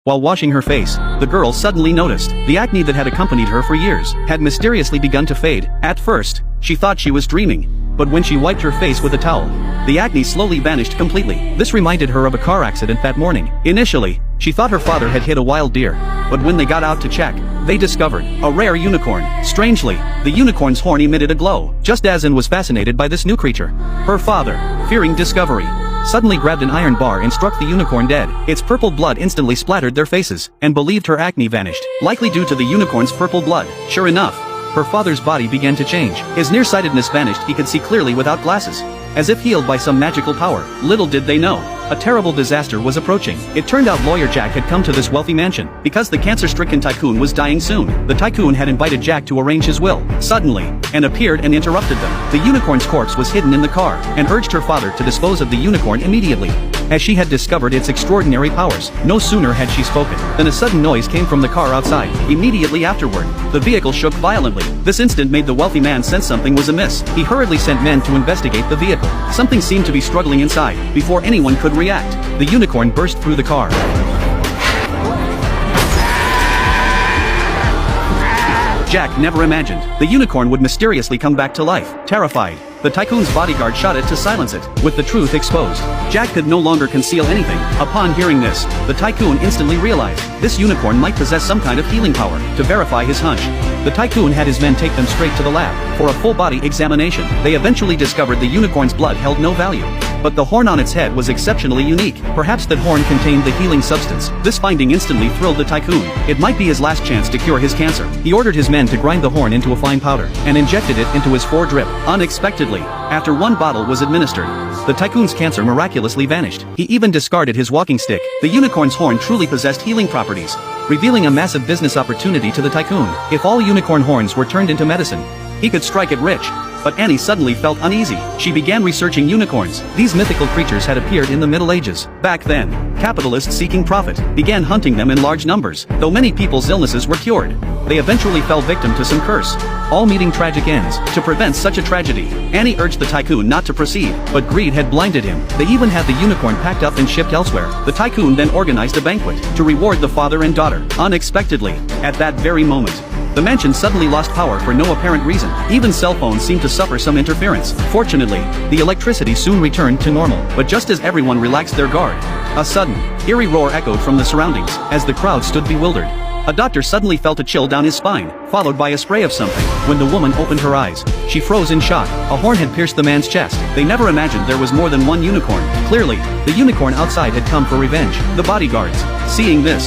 While washing her face, the girl suddenly noticed the acne that had accompanied her for years had mysteriously begun to fade. At first, she thought she was dreaming, but when she wiped her face with a towel, the acne slowly vanished completely. This reminded her of a car accident that morning. Initially, she thought her father had hit a wild deer, but when they got out to check, they discovered a rare unicorn. Strangely, the unicorn's horn emitted a glow, just as Anne was fascinated by this new creature. Her father, fearing discovery, suddenly grabbed an iron bar and struck the unicorn dead. Its purple blood instantly splattered their faces, and believed her acne vanished, likely due to the unicorn's purple blood. Sure enough, her father's body began to change. His nearsightedness vanished, he could see clearly without glasses, as if healed by some magical power. Little did they know, a terrible disaster was approaching. It turned out Lawyer Jack had come to this wealthy mansion because the cancer-stricken tycoon was dying soon. The tycoon had invited Jack to arrange his will. Suddenly, Anne appeared and interrupted them. The unicorn's corpse was hidden in the car, and urged her father to dispose of the unicorn immediately, as she had discovered its extraordinary powers. No sooner had she spoken than a sudden noise came from the car outside. Immediately afterward, the vehicle shook violently. This instant made the wealthy man sense something was amiss. He hurriedly sent men to investigate the vehicle. Something seemed to be struggling inside. Before anyone could react, the unicorn burst through the car. Jack never imagined the unicorn would mysteriously come back to life. Terrified, the tycoon's bodyguard shot it to silence it. With the truth exposed, Jack could no longer conceal anything. Upon hearing this, the tycoon instantly realized this unicorn might possess some kind of healing power. To verify his hunch, the tycoon had his men take them straight to the lab for a full-body examination. They eventually discovered the unicorn's blood held no value, but the horn on its head was exceptionally unique. Perhaps that horn contained the healing substance. This finding instantly thrilled the tycoon. It might be his last chance to cure his cancer. He ordered his men to grind the horn into a fine powder and injected it into his foredrip. Unexpectedly, after one bottle was administered, the tycoon's cancer miraculously vanished. He even discarded his walking stick. The unicorn's horn truly possessed healing properties, revealing a massive business opportunity to the tycoon. If all unicorn horns were turned into medicine, he could strike it rich. But Annie suddenly felt uneasy. She began researching unicorns. These mythical creatures had appeared in the Middle Ages. Back then, capitalists seeking profit began hunting them in large numbers. Though many people's illnesses were cured, they eventually fell victim to some curse, all meeting tragic ends. To prevent such a tragedy, Annie urged the tycoon not to proceed, but greed had blinded him. They even had the unicorn packed up and shipped elsewhere. The tycoon then organized a banquet to reward the father and daughter. Unexpectedly, at that very moment, the mansion suddenly lost power for no apparent reason. Even cell phones seemed to suffer some interference. Fortunately, the electricity soon returned to normal. But just as everyone relaxed their guard, a sudden, eerie roar echoed from the surroundings. As the crowd stood bewildered, a doctor suddenly felt a chill down his spine, followed by a spray of something. When the woman opened her eyes, she froze in shock. A horn had pierced the man's chest. They never imagined there was more than one unicorn. Clearly, the unicorn outside had come for revenge. The bodyguards, seeing this,